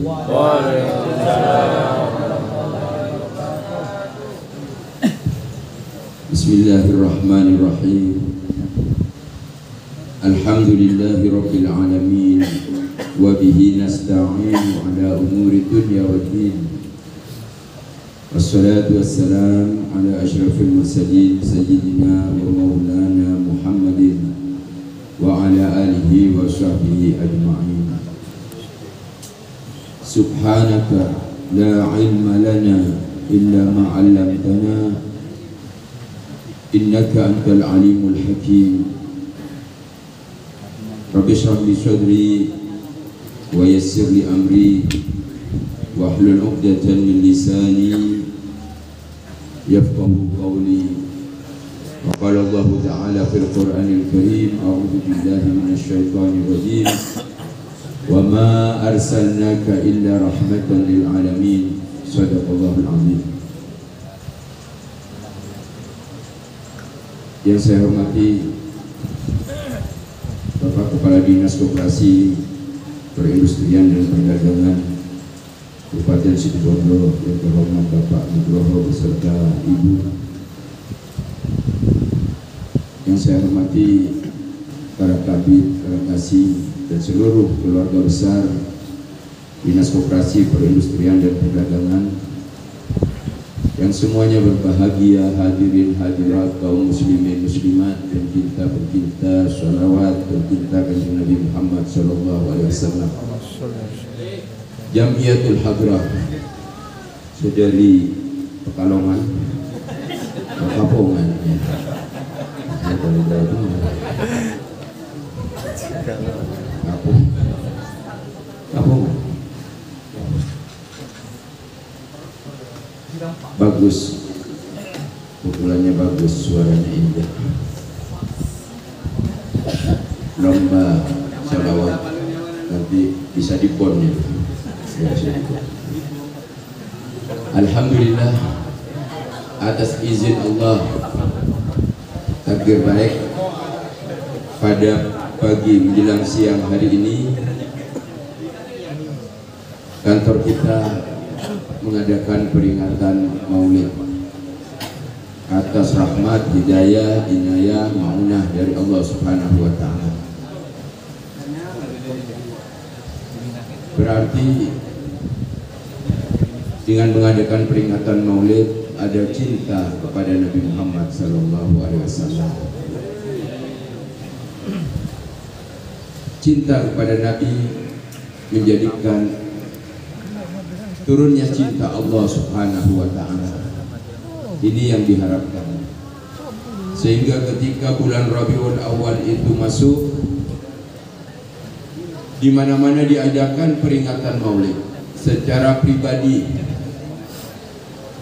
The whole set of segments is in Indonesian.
Bismillahirrahmanirrahim. Alhamdulillahi rabbil alamin wa bihi nasta'in ala umuri dunya waddin. Wassalatu wassalam ala asyrafil mursalin sayyidina wa maulana Muhammadin wa ala alihi wa sahbihi ajma'in. Subhanaka la ilma lana illa ma 'allamtana innaka antal alimul hakim. Rabbi shrah li sadri wa yassir li amri wahlul 'uqdatan min lisani yafqahu qawli. Wa qala Allah ta'ala fil Qur'anil Karim, a'udzu billahi minasy syaithanir rajim. Wa ma arsalnaka illa rahmatan lil alamin. Shadaqallahul azim. Yang saya hormati Bapak Kepala Dinas Koperasi Perindustrian dan Perdagangan Kabupaten Situbondo, yang terhormat Bapak Nugroho beserta Ibu. Yang saya hormati para kabid, para kasih, dan seluruh keluarga besar Dinas Koperasi Perindustrian dan Perdagangan, yang semuanya berbahagia, hadirin hadirat, kaum muslimin muslimat, dan cinta bercinta sholawat dan cinta kanjeng Nabi Muhammad sallallahu alaihi wasallam. Jamiatul Hadrah Saudari Pekalongan, Kapongan ya. Kapongan. Bagus, pukulannya bagus, suaranya indah. Lomba sholawat nanti bisa dipon ya. Alhamdulillah, atas izin Allah, takdir baik, pada pagi menjelang siang hari ini kantor kita mengadakan peringatan Maulid atas rahmat, hidayah, inayah, maunah dari Allah Subhanahu wa ta'ala. Berarti dengan mengadakan peringatan Maulid ada cinta kepada Nabi Muhammad sallallahu alaihi wasallam. Cinta kepada Nabi menjadikan turunnya cinta Allah Subhanahu wa ta'ala. Ini yang diharapkan, sehingga ketika bulan Rabiul Awal itu masuk, di mana-mana diadakan peringatan Maulid. Secara pribadi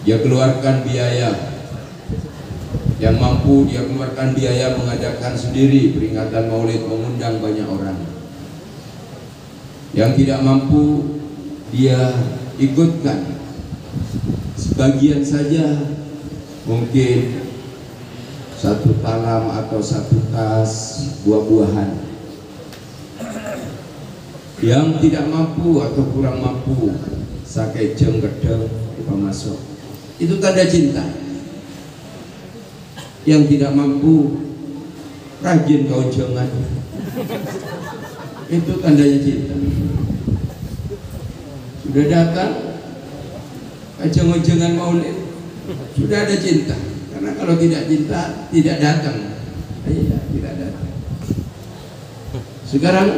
dia keluarkan biaya, yang mampu dia keluarkan biaya mengadakan sendiri peringatan Maulid, mengundang banyak orang. Yang tidak mampu dia ikutkan sebagian saja, mungkin satu talam atau satu tas buah-buahan. Yang tidak mampu atau kurang mampu sakai jeng gedeng masuk. Itu tanda cinta. Yang tidak mampu rajin kaujengan. Itu tandanya cinta. Sudah datang ajang-ajangan Maulid, sudah ada cinta. Karena kalau tidak cinta tidak datang. Iya, tidak datang. Sekarang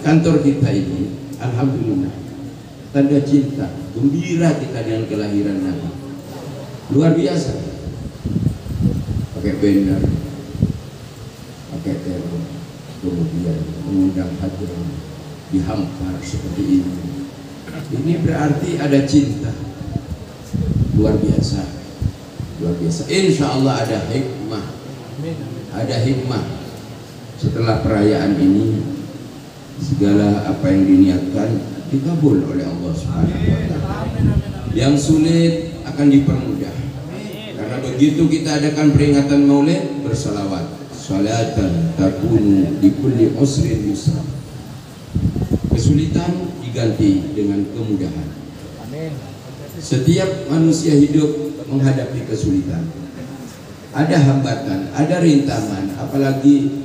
kantor kita ini, alhamdulillah, tanda cinta, gembira kita dengan kelahiran Nabi. Luar biasa. Pakai banner, pakai teror, kemudian mengundang hadirin, dihampar seperti ini. Ini berarti ada cinta. Luar biasa, luar biasa. Insya Allah ada hikmah, ada hikmah. Setelah perayaan ini, segala apa yang diniatkan dikabul oleh Allah Subhanahu wa ta'ala. Yang sulit akan dipermudah. Karena begitu kita adakan peringatan Maulid, bersalawat. Salatan takunu di kulli usrin yusra. Kesulitan diganti dengan kemudahan. Setiap manusia hidup menghadapi kesulitan, ada hambatan, ada rintangan, apalagi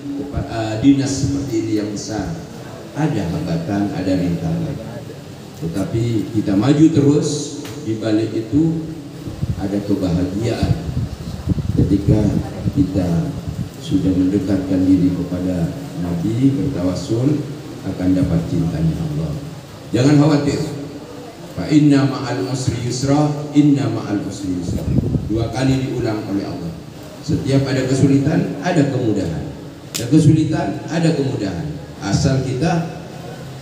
dinas seperti ini yang besar, ada hambatan, ada rintangan. Tetapi kita maju terus. Di balik itu ada kebahagiaan ketika kita sudah mendekatkan diri kepada Nabi, bertawassul akan dapat cintanya Allah. Jangan khawatir. Fa inna ma'al usri yusra, inna ma'al usri yusra. 2 kali diulang oleh Allah. Setiap ada kesulitan, ada kemudahan. Ada kesulitan, ada kemudahan. Asal kita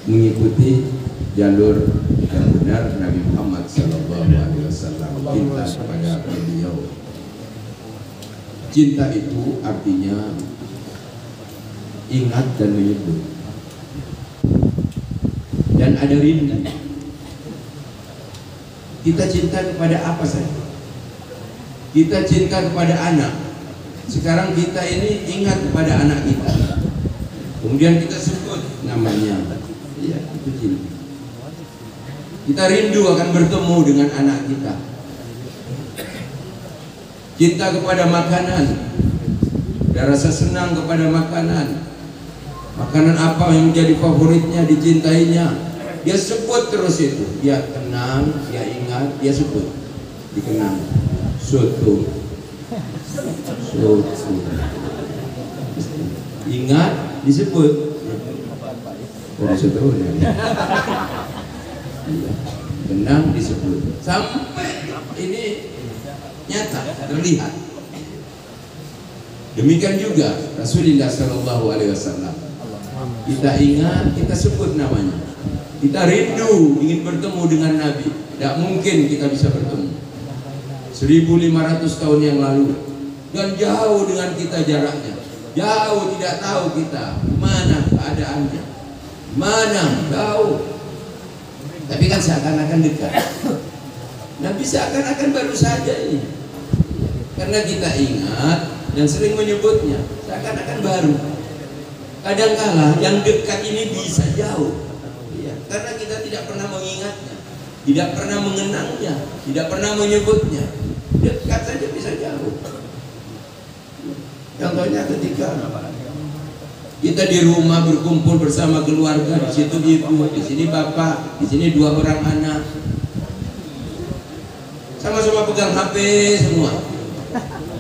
mengikuti jalur yang benar Nabi Muhammad SAW. Cinta kepada beliau. Cinta itu artinya ingat dan menyebut. Dan ada rindu. Kita cinta kepada apa saja. Kita cinta kepada anak. Sekarang kita ini ingat kepada anak kita. Kemudian kita sebut namanya. Iya, itu cinta. Kita rindu akan bertemu dengan anak kita. Cinta kepada makanan. Ada rasa senang kepada makanan. Makanan apa yang menjadi favoritnya, dicintainya. Dia sebut terus itu. Dia tenang, dia ingat, dia sebut. Dikenang. Soto. Soto. Ingat, disebut. Oh, soto ya. Tenang, disebut. Sampai ini nyata, terlihat. Demikian juga Rasulullah SAW. Kita ingat, kita sebut namanya. Kita rindu ingin bertemu dengan Nabi. Tidak mungkin kita bisa bertemu 1500 tahun yang lalu. Dan jauh dengan kita jaraknya. Jauh, tidak tahu kita mana keadaannya, mana jauh. Tapi kan seakan-akan dekat. Nabi seakan-akan baru saja ini. Karena kita ingat dan sering menyebutnya, seakan-akan baru. Kadangkala yang dekat ini bisa jauh. Karena kita tidak pernah mengingatnya, tidak pernah mengenangnya, tidak pernah menyebutnya. Dekat saja bisa jauh. Contohnya ketika kita di rumah berkumpul bersama keluarga, di situ ibu, di sini bapak, di sini 2 orang anak, sama-sama pegang HP semua.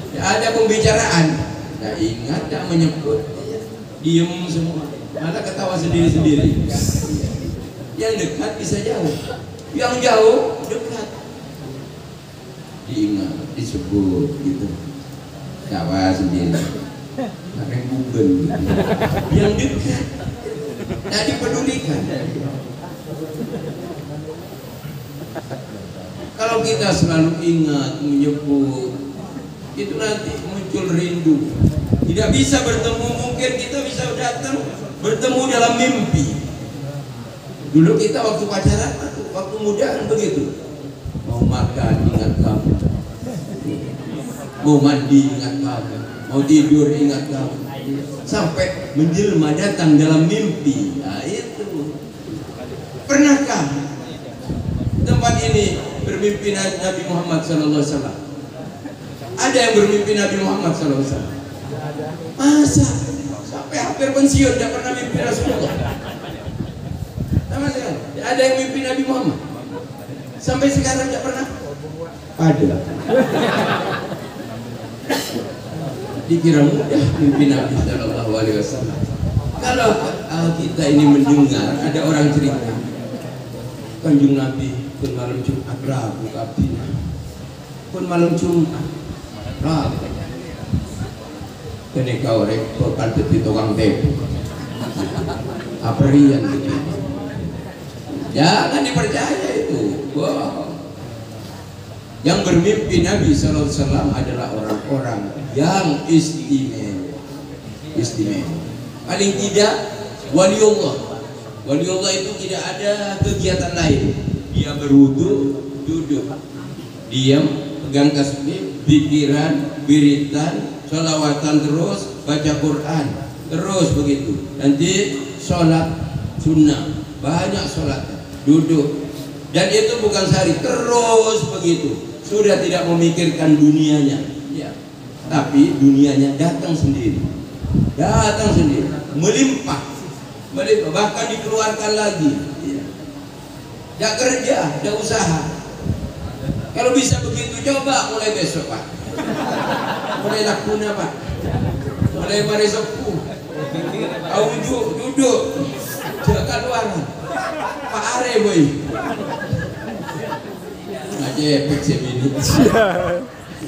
Tidak ada pembicaraan, tidak ingat, tidak menyebut, diem semua, malah ketawa sendiri-sendiri. Yang dekat bisa jauh, yang jauh dekat. Diingat, disebut gitu. Ketawa sendiri. Ada yang buben gitu. Yang dekat, tidak dipedulikan. Kalau kita selalu ingat, menyebut, itu nanti muncul rindu. Tidak bisa bertemu, mungkin kita bisa datang bertemu dalam mimpi. Dulu kita waktu pacaran, waktu muda begitu. Mau makan ingat kamu, mau mandi ingat kamu, mau tidur ingat kamu, sampai menjelma datang dalam mimpi. Nah itu. Pernahkah tempat ini bermimpi Nabi Muhammad SAW? Ada yang bermimpi Nabi Muhammad SAW? Masa sampai hampir pensiun tidak pernah mimpi Rasulullah? Ada yang mimpi Nabi Muhammad sampai sekarang tidak pernah? Ada. Dikira mudah mimpi Nabi SAW. Kalau kita ini mendengar ada orang cerita, Kanjeng Nabi pun malam Jumat Rabu kabina, pun malam Jumat Rabu. Kene kau rekor kantet di tukang tebu. Apa rian begini? Jangan dipercaya itu. Wow. Yang bermimpi Nabi SAW adalah orang-orang yang istimewa. Istimewa. Paling tidak waliullah. Waliullah itu tidak ada kegiatan lain. Dia berwudu, duduk, diam, pegang tasbih, pikiran, wiritan, sholawatan terus, baca Quran terus begitu. Nanti sholat sunnah, banyak sholat. duduk. Dan itu bukan sehari, terus begitu. Sudah tidak memikirkan dunianya, ya. Tapi dunianya datang sendiri, melimpah, bahkan dikeluarkan lagi. Ya. Tidak kerja, tidak usaha. Kalau bisa begitu, coba mulai besok Pak, mulai lakuna Pak, mulai maresokku, auju duduk, jaga luaran, Pak Are boy. Aja efek semini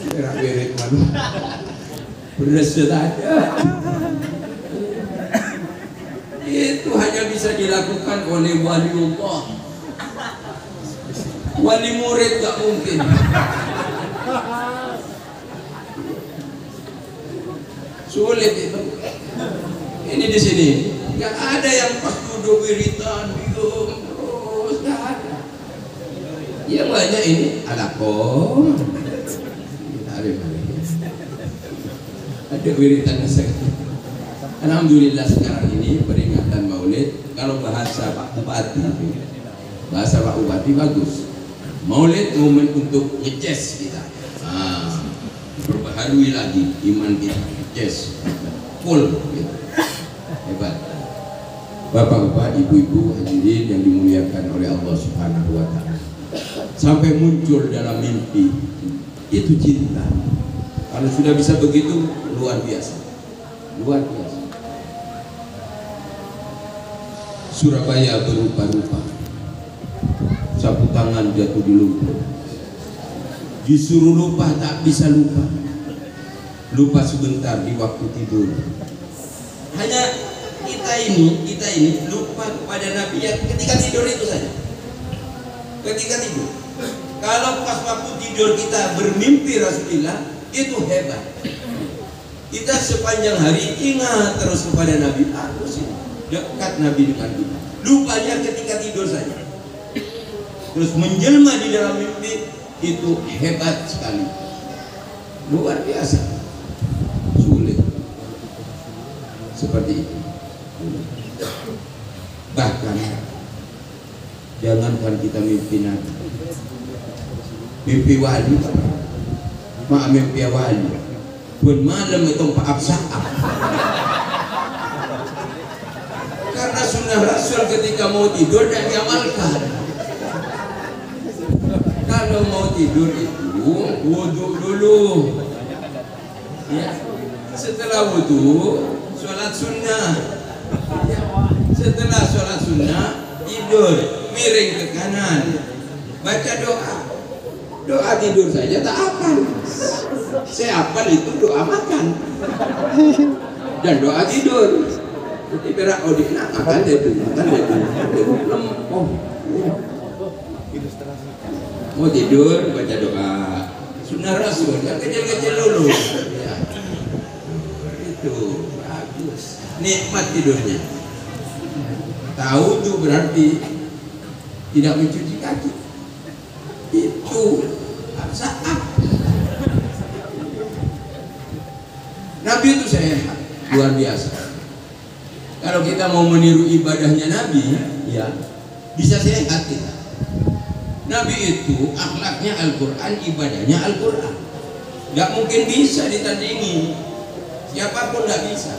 berat mana beres saja. Itu hanya bisa dilakukan oleh waliullah. Wali murid gak mungkin. Sulit itu. Ini di sini nggak ada yang pas duduk wiritan terus, nggak ada. Yang banyak ini alakom. Ada wiritan saya. Alhamdulillah sekarang ini peringatan Maulid, kalau bahasa Pak Bupati, bahasa Pak Bupati bagus. Maulid momen untuk ngeces kita, perbaharui lagi iman kita, ngeces full gitu. Hebat. Bapak-bapak, ibu-ibu hadirin yang dimuliakan oleh Allah Subhanahu wa Ta'ala, sampai muncul dalam mimpi itu cinta. Kalau sudah bisa begitu, luar biasa, luar biasa. Surabaya berupa-rupa, sapu tangan jatuh di lumpur, disuruh lupa tak bisa lupa, lupa sebentar di waktu tidur. Hanya kita ini lupa kepada Nabi ya ketika tidur itu saja, ketika tidur. Kalau pas waktu tidur kita bermimpi Rasulullah, itu hebat. Kita sepanjang hari ingat terus kepada Nabi, harus ini dekat Nabi dengan kita. Lupanya ketika tidur saja, terus menjelma di dalam mimpi, itu hebat sekali, luar biasa, sulit seperti itu. Bahkan jangankan kita mimpi Nabi, mimpi wali, mimpi wali pun malam itu Pak Absa'ah. Karena sunnah Rasul ketika mau tidur dan diamalkan. Kalau mau tidur itu wudhu dulu, ya. Setelah wudhu sholat sunnah, ya. Setelah sholat sunnah tidur miring ke kanan, baca doa. Doa tidur saja tak hafal. Saya hafal itu doa makan dan doa tidur. Jadi berak odina makan dia tuh, lempoh. Mau tidur baca doa sunnah Rasul, yang kecil-kecil dulu. Ya. Itu bagus, nikmat tidurnya. Tahu tuh berarti tidak mencuci kaki. Itu saat Nabi itu sehat, luar biasa. Kalau kita mau meniru ibadahnya Nabi, ya bisa sehat kita. Nabi itu akhlaknya Al-Quran, ibadahnya Al-Quran. Gak mungkin bisa ditandingi, siapapun gak bisa.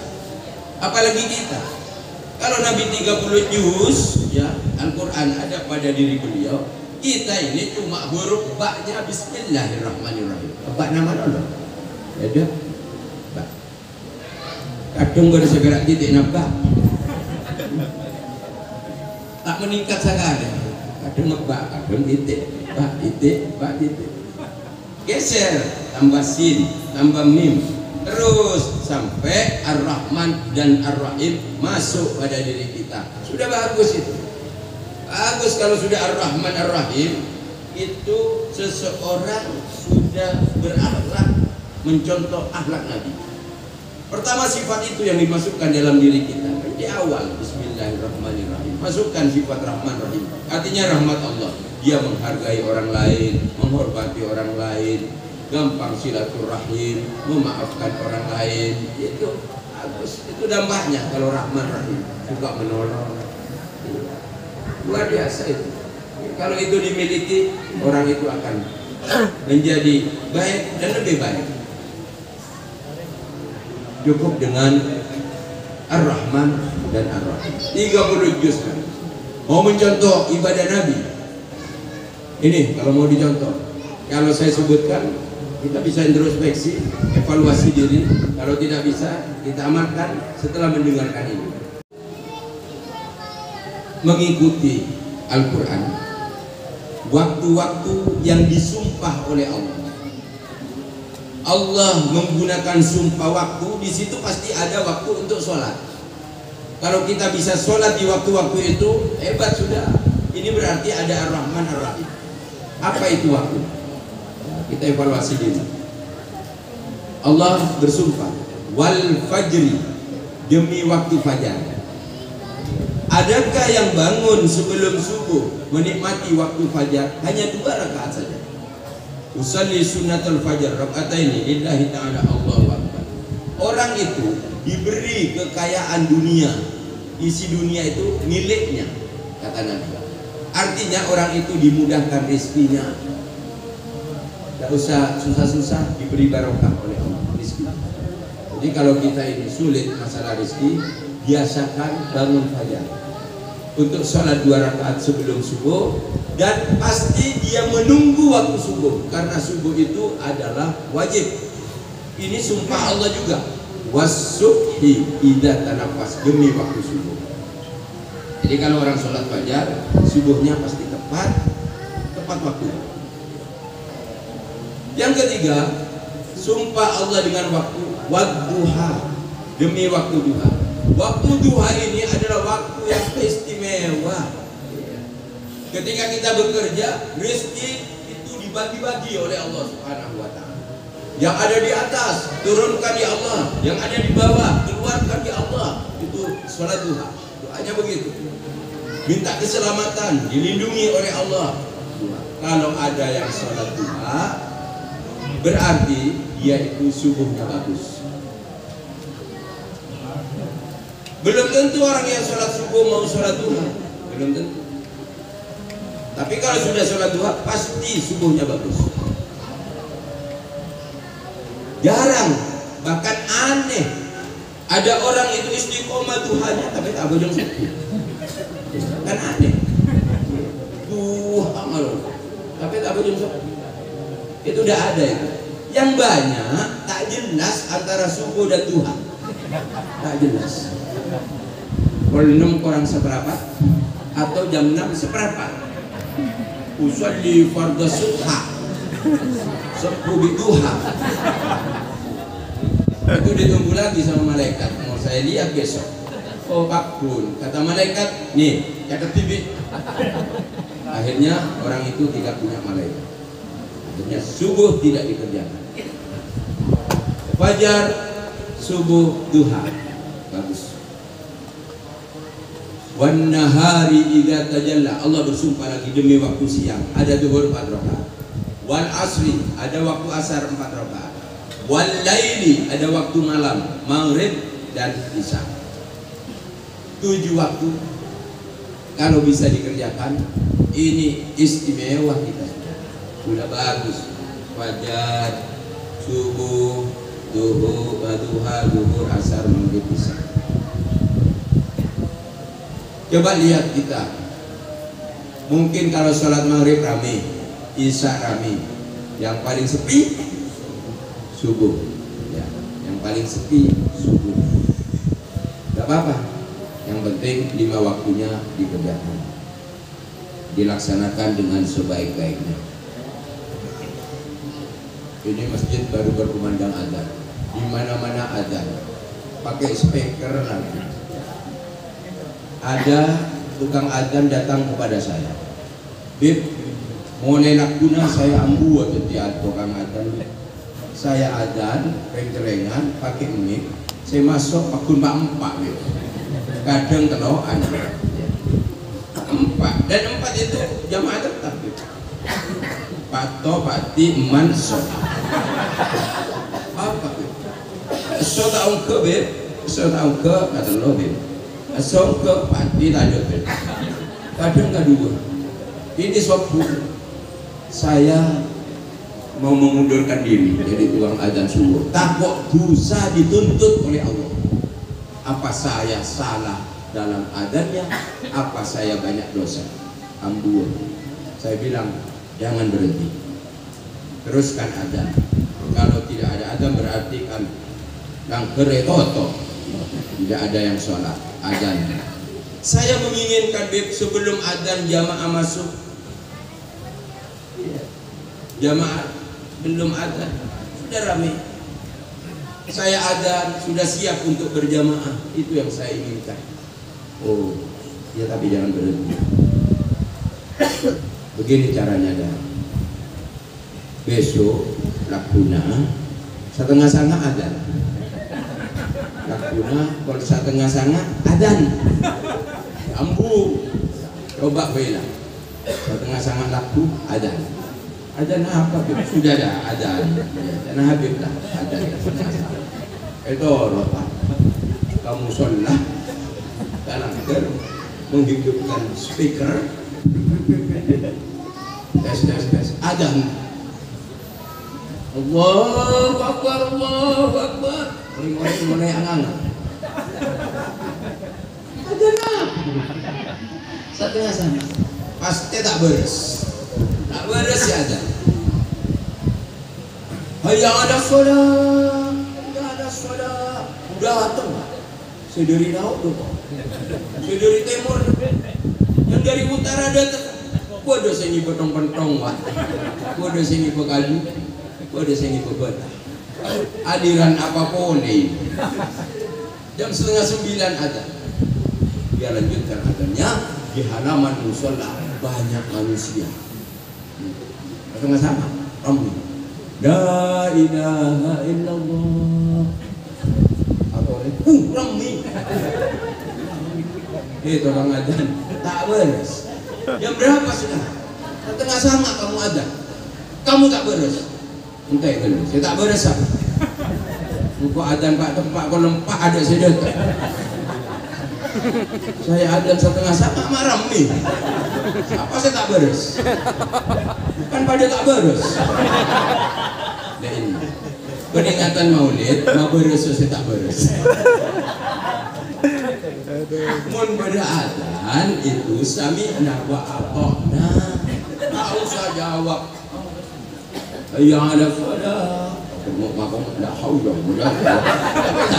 Apalagi kita. Kalau Nabi 30 juz, ya Al-Quran ada pada diri beliau. Kita ini cuma huruf baknya Bismillahirrahmanirrahim. Bak nama Allah. Ada bak. Kadang baru segera titik nabak. Tak meningkat sekali. Kadang ngebak, kadang titik, bak titik, bak titik. Geser, tambah sin, tambah mim, terus sampai Ar-Rahman dan Ar-Rahim masuk pada diri kita. Sudah bagus itu. Bagus kalau sudah Ar-Rahman Ar-Rahim, itu seseorang sudah berakhlak, mencontoh akhlak Nabi. Pertama sifat itu yang dimasukkan dalam diri kita di awal. Bismillahirrahmanirrahim. Masukkan sifat Rahman Rahim. Artinya rahmat Allah. Dia menghargai orang lain, menghormati orang lain, gampang silaturahim, memaafkan orang lain. Itu bagus. Itu dampaknya kalau Rahman Rahim. Suka menolong. Luar biasa itu. Kalau itu dimiliki, orang itu akan menjadi baik dan lebih baik. Cukup dengan Ar-Rahman dan Ar-Rahim 30 juz. Mau mencontoh ibadah Nabi, ini kalau mau dicontoh, kalau saya sebutkan, kita bisa introspeksi, evaluasi diri. Kalau tidak bisa, kita amalkan setelah mendengarkan ini. Mengikuti Al-Quran, waktu-waktu yang disumpah oleh Allah. Allah menggunakan sumpah waktu, di situ pasti ada waktu untuk sholat. Kalau kita bisa sholat di waktu-waktu itu, hebat sudah. Ini berarti ada Ar-Rahman Ar-Rahim. Apa itu waktu? Kita evaluasi diri. Allah bersumpah, wal fajri, demi waktu fajar. Adakah yang bangun sebelum subuh menikmati waktu fajar? Hanya 2 rakaat saja. Usalli sunnatul fajar raka'ataini lillahi ta'ala Allahu akbar. Orang itu diberi kekayaan dunia, isi dunia itu miliknya, kata Nabi. Artinya orang itu dimudahkan rezekinya, tidak usah susah-susah, diberi barokah oleh Allah rezeki. Jadi kalau kita ini sulit masalah rezeki, biasakan bangun fajar untuk sholat 2 rakaat sebelum subuh, dan pasti dia menunggu waktu subuh, karena subuh itu adalah wajib. Ini sumpah Allah juga, wasubhi idza tanafas, demi waktu subuh. Jadi kalau orang sholat fajar, subuhnya pasti tepat waktu. Yang ketiga, sumpah Allah dengan waktu wadduha, demi waktu duha. Waktu duha ini adalah waktu yang istimewa. Ketika kita bekerja, rezeki itu dibagi-bagi oleh Allah Subhanahu wa Ta'ala. Yang ada di atas turunkan ya Allah, yang ada di bawah keluarkan ya Allah. Itu sholat duha, doanya begitu. Minta keselamatan, dilindungi oleh Allah. Kalau ada yang sholat duha, berarti dia itu subuhnya bagus. Belum tentu orang yang sholat subuh mau sholat duha, belum tentu. Tapi kalau sudah sholat duha, pasti subuhnya bagus. Jarang, bahkan aneh, ada orang itu istiqomah duhanya tapi tak bojong subuh. Kan aneh. Duha malu, tapi tak bojong subuh. Itu udah ada itu. Yang banyak tak jelas antara subuh dan duha. Tak jelas. Kalau 6 kurang seberapa atau jam 6 seberapa. Usolli fardhu subha, subuh duha. Itu ditunggu lagi sama malaikat. Mau saya lihat besok. Oh Pak Kun, kata malaikat, nih catat bibit. Akhirnya orang itu tidak punya malaikat. Akhirnya subuh tidak dikerjakan. Fajar, subuh, duha, bagus. Wan nahari idza tajalla, Allah bersumpah lagi demi waktu siang, ada zuhur 4 rakaat. Wal asri, ada waktu asar 4 rakaat. Wal laili, ada waktu malam, maghrib dan isya. 7 waktu kalau bisa dikerjakan, ini istimewa kita sudah bagus. Fajar, subuh, duha, zuhur, asar, maghrib, isya. Coba lihat kita, mungkin kalau sholat maghrib rame, isya rame, yang paling sepi subuh, ya, yang paling sepi subuh. Gak apa-apa, yang penting 5 waktunya dikerjakan, dilaksanakan dengan sebaik-baiknya. Ini masjid baru berkumandang adzan, di mana-mana adzan, pakai speaker lagi. Ada tukang adzan datang kepada saya, Bib, mau nelak guna saya ambu atau tiap tukang adzan. Saya adzan, reng-rengan, pakai mic, saya masuk akun Pak Empat, Bib. Kadang teloan 4, dan 4 itu jamaah tetap, Bib. Pato, pati, eman, so. Apa, Bib? So tahu ke, Bib? So tahu ke, kata lo, Bib. So ke pati lanjut, kadang gak 2. Ini suatu saya mau mengundurkan diri jadi tukang adzan subuh. Takut dosa dituntut oleh Allah. Apa saya salah dalam adzannya? Apa saya banyak dosa? Ambur. Saya bilang jangan berhenti. Teruskan adzan. Kalau tidak ada adzan berarti kan yang keretoto. Tidak ada yang sholat adzan. Saya menginginkan sebelum adzan jamaah masuk. Jamaah belum adzan sudah ramai. Saya adzan sudah siap untuk berjamaah. Itu yang saya inginkan. Oh, ya tapi jangan berhenti. Begini caranya dah. Besok lakuna setengah sanga adzan. Lakuna kalau setengah sanga adzan. Ambu. Coba bela. Setengah sanga laku adzan. Adzan apa? Sudah ada adzan. Dan habib lah adzan. Itu rotan. Kamu sholat dalam menghidupkan speaker. Tes adzan. Allahu Akbar, Allahu Akbar. Mulai angan. Adzan apa? Setengah sana. Pasti tak beres. Tak beres ya adzan. Hayya 'ala shalah. Hayya 'ala shalah. Udah datang. Saya dari laut tuh. Saya dari timur. Yang dari utara datang. Gua ada sini petong-petong, Pak. Gua ada sini pekalu. Gua ada sini pebata. Aliran apapun ini. Jam 8:30 adzan. Dia lanjutkan adzannya di halaman musola banyak manusia. Nggak sama, ramai. La ilaha illallah. Atau ramai. Itu orang adzan tak beres. Jam berapa sudah? Setengah sama kamu adzan. Kamu tak beres. Entah itu, saya tak beres. Buku adzan Pak tempat kau lempah ada sedekah. Saya adzan setengah sama marah nih. Apa saya tak beres? Kan pada tak beres. Nah ini peringatan Maulid, mau beres saya tak beres. Mun pada adzan itu sami'na wa ata'na. Tak usah jawab. Ya ala falah. Maka la haula wala quwwata.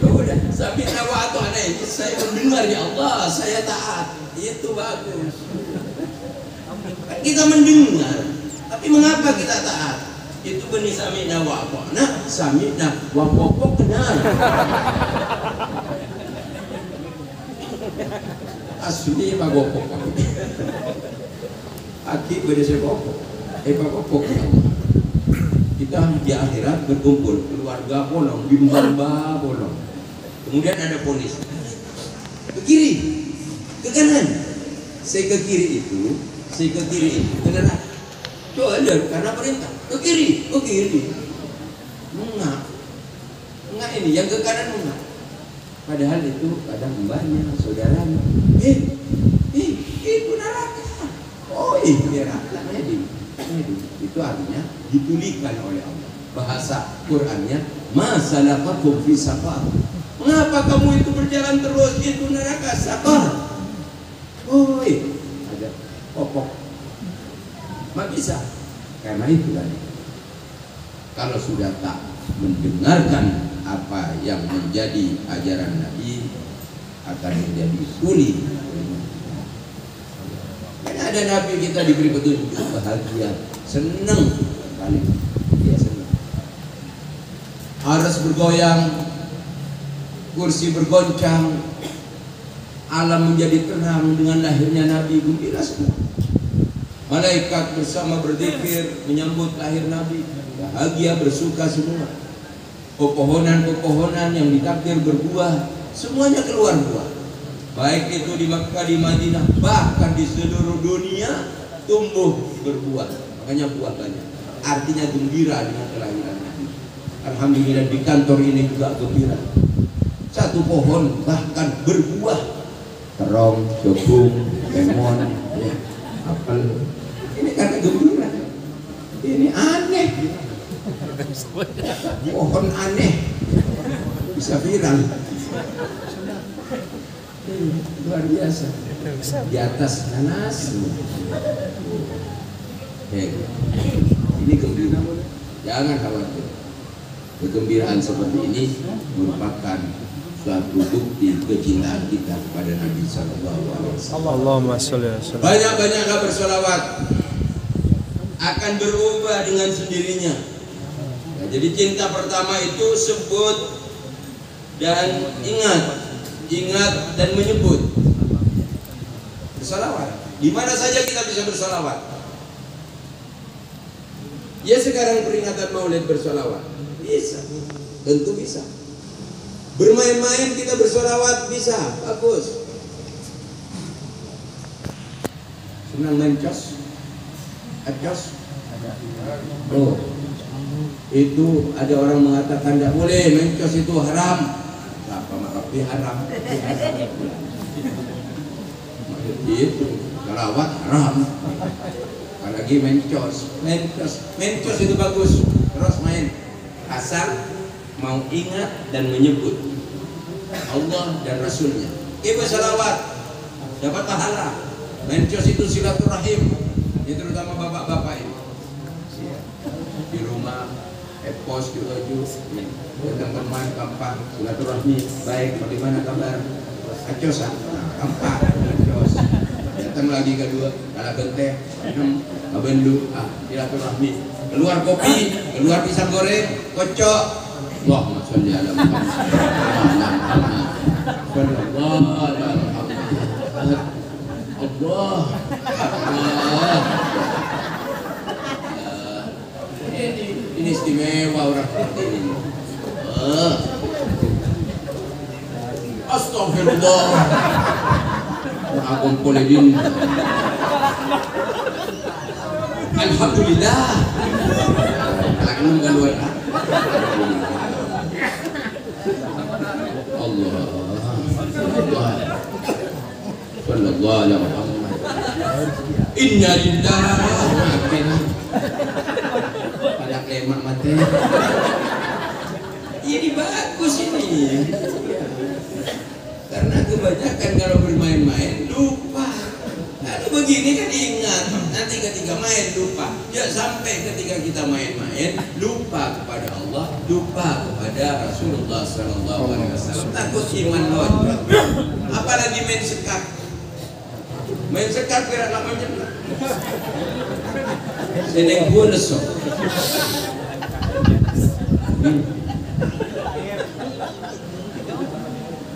Udah, sami'na wa ata'na ini saya mendengar ya Allah, saya taat. Itu bagus. Kita mendengar, tapi mengapa kita taat? Itu benih sami'na wa ata'na, sami'na wa pokokna. Asli pak gopok. Aki beda sepokok. Pak gopok. Kita di akhirat berkumpul, keluarga bolong, bimbang bolong. Kemudian ada polis. Ke kiri, ke kanan. Saya ke kiri itu, ke kanan. Coba lihat karena perintah. Ke kiri, Enggak ini, yang ke kanan enggak. Padahal itu ada mbaknya, saudaranya. Itu neraka. Oh neraka. Itu artinya ditulikan oleh Allah. Bahasa Qur'annya, ma salakakum fi saqar. Mengapa kamu itu berjalan terus? Itu neraka, saqar. Ada pokok. Mak bisa. Karena itu tadi. Kalau sudah tak mendengarkan apa yang menjadi ajaran Nabi, akan menjadi sulit. Karena ada Nabi kita diberi petunjuk, bahagia, senang kali, dia senang. Aras bergoyang, kursi bergoncang, alam menjadi terang dengan lahirnya Nabi, gembira semua. Malaikat bersama berzikir menyambut lahir Nabi, bahagia, bersuka semua. Pepohonan-pepohonan yang ditakdir berbuah, semuanya keluar buah. Baik itu di Makkah, di Madinah, bahkan di seluruh dunia tumbuh berbuah. Makanya buah banyak. Artinya gembira dengan kelahiran Nabi. Alhamdulillah di kantor ini juga gembira. Satu pohon bahkan berbuah. Terong, jagung, lemon, ya, apel. Ini karena gembira. Ini aneh. Pohon aneh bisa viral. Luar biasa. Di atas nanas. Ini gembira. Jangan khawatir. Kegembiraan seperti ini merupakan suatu bukti kecintaan kita kepada Nabi Sallallahu Alaihi Wasallam. Allahumma sholli wa sallim. Banyak-banyaklah bersolawat, akan berubah dengan sendirinya. Nah, jadi cinta pertama itu sebut dan ingat dan menyebut. Bersolawat. Di mana saja kita bisa bersolawat. Ya sekarang peringatan Maulid bersolawat. Bisa, tentu bisa. Bermain-main kita bersolawat bisa, bagus. Senang main cos? Acos? Oh, itu ada orang mengatakan tidak boleh main cos, itu haram. Apa makanya haram? Itu solawat haram. Apalagi main cos itu bagus. Terus main. Asal mau ingat dan menyebut Allah dan Rasulnya. Ibu salawat dapat pahala. Mencos itu silaturahim. Ini terutama bapak-bapak ini. Di rumah, pos di baju, datang teman kampak silaturahmi. Baik, bagaimana kabar? Acosan, kampak, acos. Datang lagi kedua, kala genteh, 6, kabendu, silaturahmi. Keluar kopi, keluar pisang goreng, kocok. Allahumma sholli ala Muhammad. Allah. Ini istimewa orang seperti ini. Astagfirullah. Aku polidin. Alhamdulillah. Langsung keluar. Allah. Sallallahu alaihi Muhammad. Inna lillahi wa inna pada kemak mati. Ini bagus ini. Karena kebanyakan kalau bermain-main lupa. Lalu begini kan ingat, nanti ketika main lupa. Ya sampai ketika kita main-main lupa kepada Allah, lupa kepada Rasulullah Sallallahu Alaihi Wasallam. Takut iman lonjong. Apalagi main sekak. Main sekak kira namanya. Sedang gua lesok.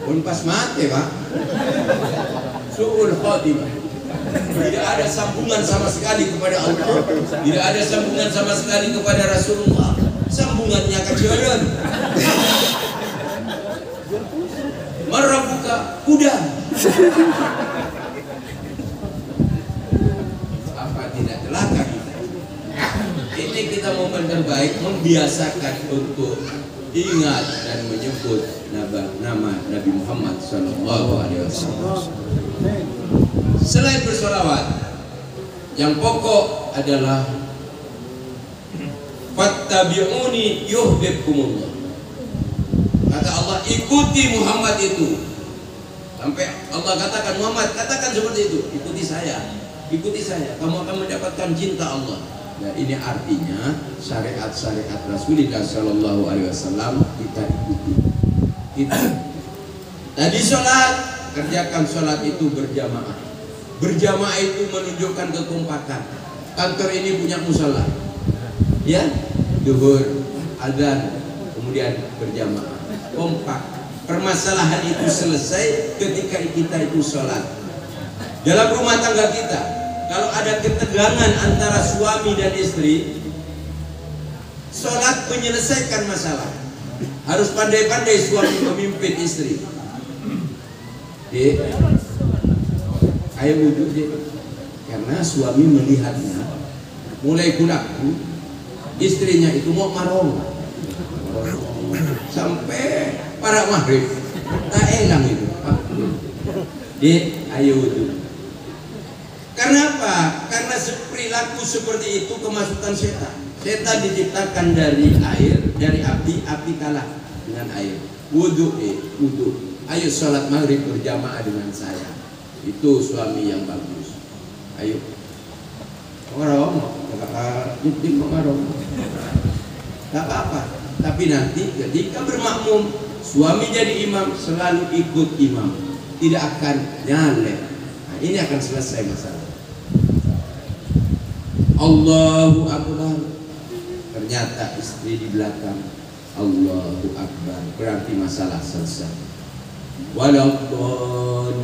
Pun pas mati pak. Suul khotimah. Tidak ada sambungan sama sekali kepada Allah. Tidak ada sambungan sama sekali kepada Rasulullah. Sambungannya ke jalan. Marabuka kuda. Apa tidak celaka kita? Ini kita momen terbaik membiasakan untuk ingat dan menyebut nama Nabi Muhammad Sallallahu Alaihi Wasallam. Selain bersolawat, yang pokok adalah fattabi'uni yuhibbukumullah. Kata Allah, ikuti Muhammad itu. Sampai Allah katakan, Muhammad katakan seperti itu, ikuti saya, kamu akan mendapatkan cinta Allah. Nah ini artinya syariat-syariat Rasulullah Sallallahu Alaihi Wasallam kita ikuti. Kita tadi sholat, kerjakan sholat itu berjamaah. Berjamaah itu menunjukkan kekompakan. Kantor ini punya musola, ya, zuhur, azan, kemudian berjamaah, kompak. Permasalahan itu selesai ketika kita itu sholat. Dalam rumah tangga kita, kalau ada ketegangan antara suami dan istri, sholat menyelesaikan masalah. Harus pandai-pandai suami memimpin istri. Ayo wudhu deh, karena suami melihatnya mulai gulaku, istrinya itu mau marong sampai para maghrib tak elang itu. Ayo wudhu. Karena apa? Karena perilaku seperti itu kemasukan setan. Setan diciptakan dari air, dari api, api kalah dengan air. Wudhu, ayo sholat maghrib berjamaah dengan saya. Itu suami yang bagus. Ayo. Gak apa-apa. Tapi nanti ketika bermakmum, suami jadi imam, selalu ikut imam, tidak akan nyalek. Nah, ini akan selesai masalah. Allahu Akbar, ternyata istri di belakang Allahu Akbar, berarti masalah selesai. Walaupun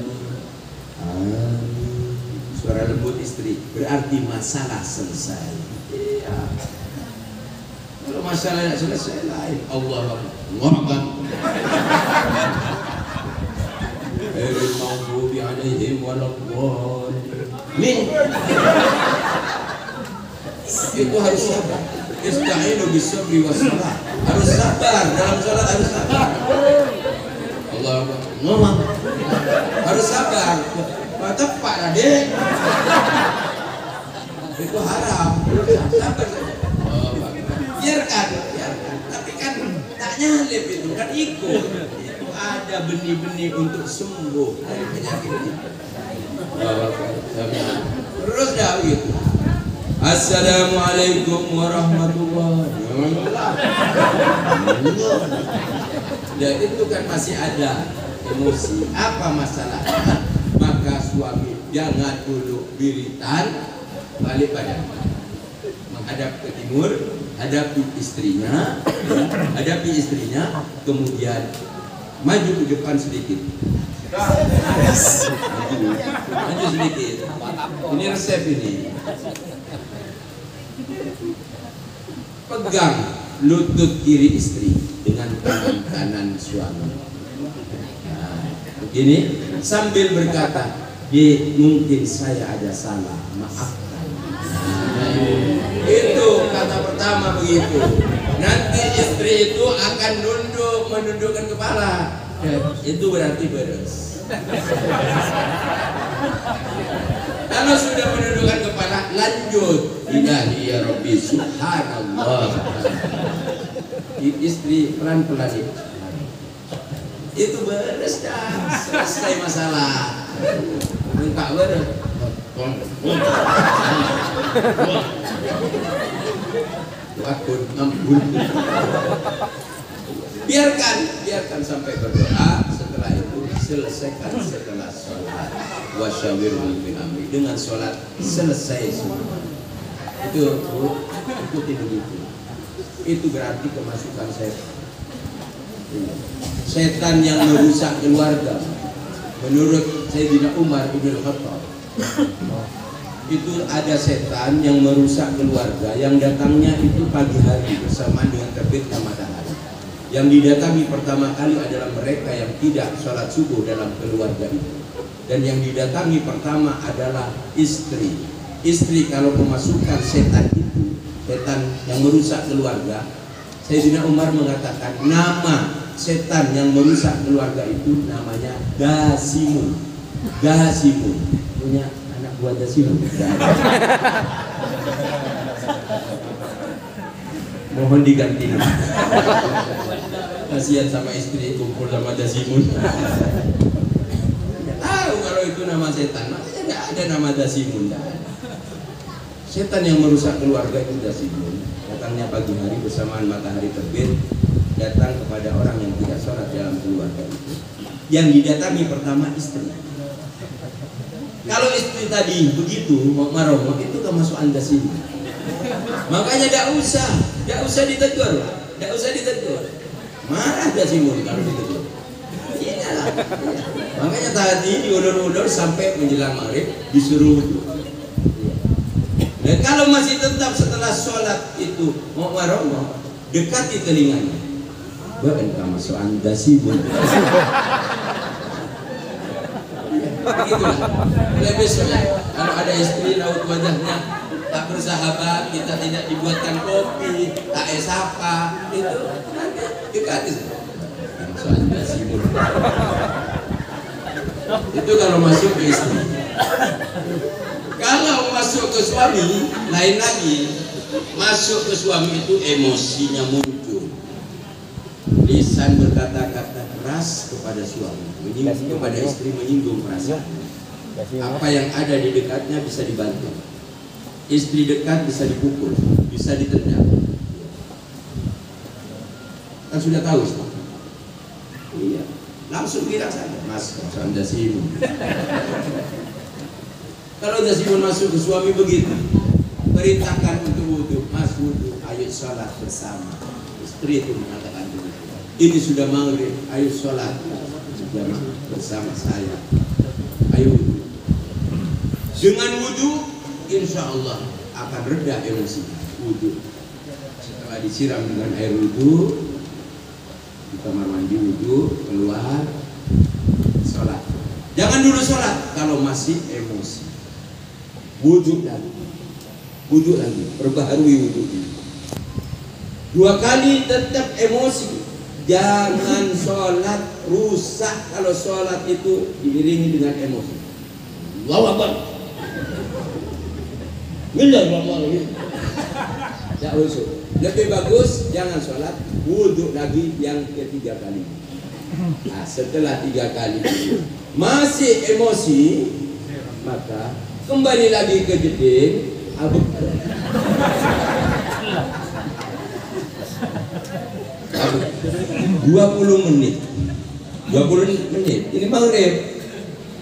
suara lembut istri, berarti masalah selesai. Iya. Kalau masalah tidak selesai lain. Allah Akbar. Al-maghdubi alaihim waladdallin. Itu harus sabar. Ista'inu bis-sabri was-salah. Harus sabar dalam salat, harus sabar. Allah ngomong. Harus sabar. Tepat adik. Itu haram. Sabar saja. Biarkan. Tapi kan tak nyalip itu, kan ikut. Itu ada benih-benih untuk sembuh dari penyakit itu. Terus dah itu. Assalamualaikum warahmatullahi wabarakatuh. Ya itu kan masih ada emosi. Apa masalahnya? Maka suami jangan dulu biritan, balik badan, menghadap ke timur, hadapi istrinya, kemudian maju ke depan sedikit. Maju sedikit. Ini resep ini. Pegang lutut kiri istri dengan tangan kanan suami. Nah, begini sambil berkata, mungkin saya ada salah, maafkan. Nah, itu kata pertama begitu. Nanti istri itu akan menundukkan kepala. Itu berarti beres. Kalau sudah menundukkan kepala, lanjut. Ilahi ya Rabbi subhanallah. Istri pelan-pelan itu beres dah, selesai masalah. Enggak beres. Biarkan sampai berdoa. Setelah itu selesaikan setelah sholat. Wasyawirhum fil amri, dengan sholat selesai semua. Itu ikuti begitu. Itu berarti kemasukan setan. Setan yang merusak keluarga. Menurut Sayyidina Umar ibn Khattab, itu ada setan yang merusak keluarga, yang datangnya itu pagi hari bersamaan dengan terbitnya matahari. Yang didatangi pertama kali adalah mereka yang tidak sholat subuh dalam keluarga itu. Dan yang didatangi pertama adalah istri. Istri kalau kemasukan setan itu, setan yang merusak keluarga, Sayyidina Umar mengatakan nama setan yang merusak keluarga itu namanya Dasimun. Dasimun punya anak buah Dasimun. Mohon diganti nama. Kasihan sama istri kumpul sama Dasimun. Tahu kalau itu nama setan, makanya nggak ada nama Dasimun. Setan yang merusak keluarga itu Dasimun. Datangnya pagi hari bersamaan matahari terbit, datang kepada orang yang tidak sholat dalam keluarga itu. Yang didatangi pertama istri. Kalau istri tadi begitu marah, itu kemasukan Dasimun. Makanya tidak usah ditegur, marah Dasimun kalau ditegur. Iyalah. Makanya tadi diulur-ulur sampai menjelang maghrib disuruh wudhu. Dan kalau masih tetap setelah sholat itu mau marah, dekati telinganya. Bahkan kemasukan Dasimun. Begitulah. Mulai besok kalau ada istri raut wajahnya tak bersahabat, kita tidak dibuatkan kopi, tak apa, itu nanti dekati. Kemasukan Dasimun. Itu kalau masuk ke istri. Kalau masuk ke suami, lain lagi. Masuk ke suami itu emosinya muncul. Lisan berkata-kata keras kepada suami, menyinggung kepada istri, menyinggung perasaan. Apa yang ada di dekatnya bisa dibantu. Istri dekat bisa dipukul, bisa ditendang. Kan sudah tahu semua. Iya, langsung bilang saja, Mas, Anda Simun. Kalau Dasimun masuk ke suami begitu, perintahkan untuk wudhu, Mas wudhu, ayo sholat bersama. Istri itu mengatakan begitu. Ini sudah maghrib, ayo sholat bersama saya. Ayo wudhu. Dengan wudhu, insya Allah akan reda emosi. Wudhu. Setelah disiram dengan air wudhu, di kamar mandi wudhu, keluar, sholat. Jangan dulu sholat kalau masih emosi. Wudhu lagi, perbaharui wudhu. 2 kali tetap emosi. Jangan sholat rusak kalau sholat itu diiringi dengan emosi. Allahu Akbar. Bismillahirrahmanirrahim. Tidak rusuh. Lebih bagus jangan sholat, wudhu lagi yang ketiga kali. Nah, setelah 3 kali masih emosi, maka kembali lagi ke jeding, abuk. 20 menit. 20 menit. Ini maghrib.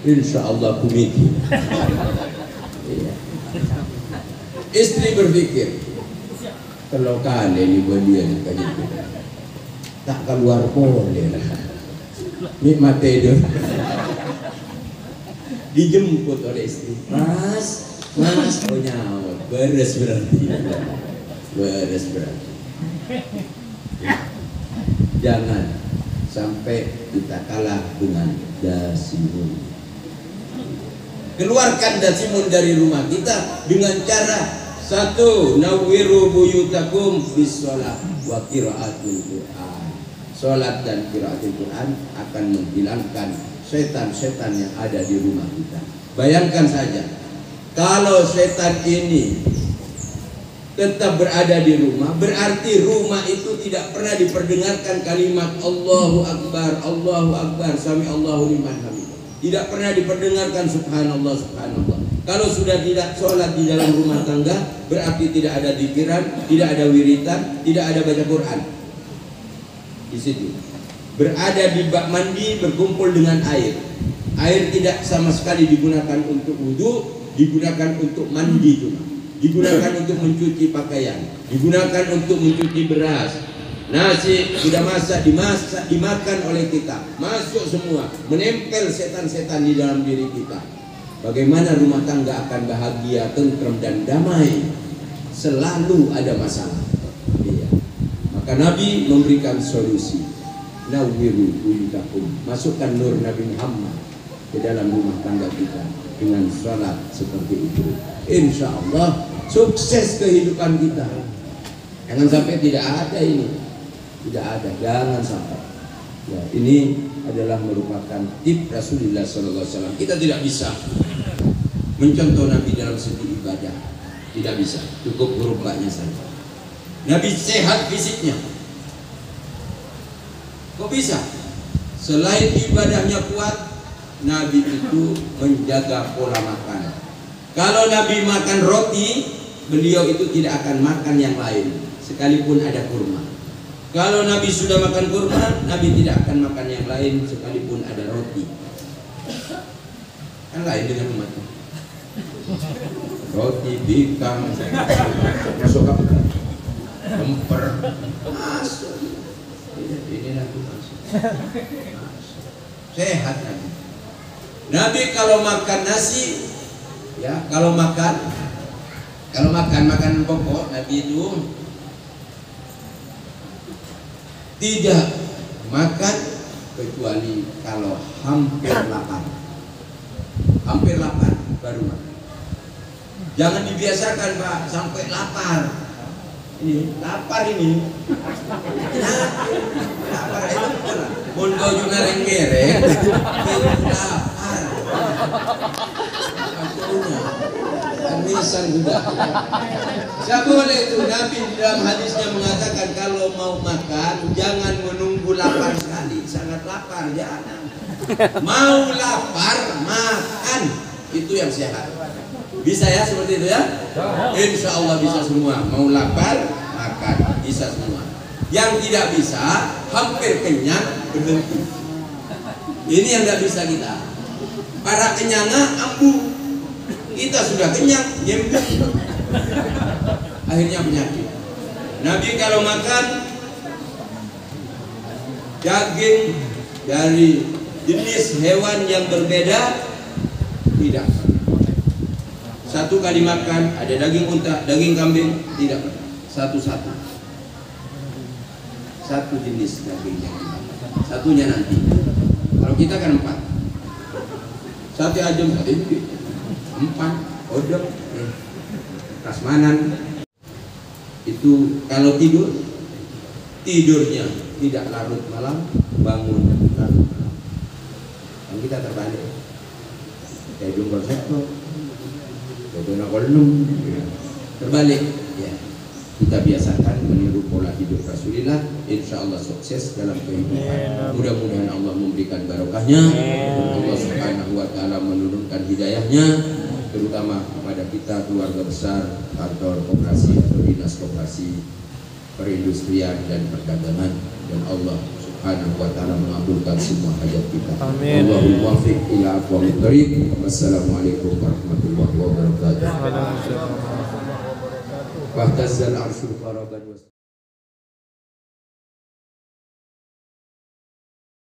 Insya Allah aku mikir. Iya. Istri berpikir, kalau kali ini belian kaji tak keluar boleh lah. Nikmat itu dijemput oleh istri. Mas, oh nyawa, beres berarti. Jangan sampai kita kalah dengan Dasimun. Keluarkan Dasimun dari rumah kita dengan cara 1. Nawwiru buyutakum bis-shalah wa qiraatul Qur'an. Salat dan qiraatul Qur'an akan menghilangkan setan-setan yang ada di rumah kita. Bayangkan saja, kalau setan ini tetap berada di rumah, berarti rumah itu tidak pernah diperdengarkan kalimat Allahu Akbar, sami Allahu liman hamidah. Tidak pernah diperdengarkan subhanallah, subhanallah. Kalau sudah tidak sholat di dalam rumah tangga, berarti tidak ada dzikiran, tidak ada wiritan, tidak ada baca Quran. Di situ berada di bak mandi berkumpul dengan air. Air tidak sama sekali digunakan untuk wudhu, digunakan untuk mandi cuma. Digunakan untuk mencuci pakaian, digunakan untuk mencuci beras. Nasi sudah dimasak, dimakan oleh kita, masuk semua, menempel setan-setan di dalam diri kita. Bagaimana rumah tangga akan bahagia, tentram dan damai? Selalu ada masalah. Iya. Maka Nabi memberikan solusi. Nawwiru buyutakum, masukkan nur Nabi Muhammad ke dalam rumah tangga kita dengan salat seperti itu. Insya Allah sukses kehidupan kita. Jangan sampai tidak ada ini. Tidak ada, jangan sampai. Ya, ini adalah merupakan tip Rasulullah SAW. Kita tidak bisa mencontoh Nabi dalam segi ibadah, tidak bisa. Cukup huruf-nya saja. Nabi sehat fisiknya. Kok bisa? Selain ibadahnya kuat, Nabi itu menjaga pola makan. Kalau Nabi makan roti, beliau itu tidak akan makan yang lain, sekalipun ada kurma. Kalau Nabi sudah makan kurma, Nabi tidak akan makan yang lain sekalipun ada roti. Kan lain dengan umatnya. Roti, bikang, masuk apa? Lemper, masuk. Ini Nabi masuk. Sehat Nabi. Nabi kalau makan nasi, ya kalau makan makanan pokok, Nabi itu tidak makan kecuali kalau hampir lapar. Hampir lapar baru makan. Jangan dibiasakan Pak sampai lapar. Ini lapar ini. Lapar itu benar. Mondo juga renggere. Lapar. Akhirnya kemasan juga. Tidak boleh itu. Nabi dalam hadisnya mengatakan kalau mau makan jangan menunggu lapar sekali. Sangat lapar jangan. Mau lapar makan, itu yang sehat. Bisa ya seperti itu ya? Insya Allah bisa semua. Mau lapar makan, bisa semua. Yang tidak bisa, hampir kenyang berhenti. Ini yang tidak bisa kita. Para kenyangnya ambu. Kita sudah kenyang, nyembung. Akhirnya penyakit. Nabi kalau makan daging dari jenis hewan yang berbeda tidak pernah. Satu kali makan ada daging unta, daging kambing, tidak pernah. Satu-satu. Satu jenis daging yang dimakan. Satunya nanti. Kalau kita kan 4. Sate ajam, sate ini 4, odong, prasmanan. Itu kalau tidur, tidurnya tidak larut malam, bangun larut malam. Dan kita terbalik. Kayak jumlah sektor, kayak kolom, terbalik. Ya. Kita biasakan meniru pola hidup Rasulullah. Insya Allah sukses dalam kehidupan. Mudah-mudahan Allah memberikan barokahnya. Allah Subhanahu wa Ta'ala menurunkan hidayahnya, terutama kepada kita keluarga besar kantor koperasi atau dinas koperasi perindustrian dan perdagangan, dan Allah Subhanahu wa Ta'ala mengabulkan semua hajat kita. Allahul muwaffiq ila aqwamit thoriq. Wassalamualaikum warahmatullahi wabarakatuh. Fahtazal arsyul faragan.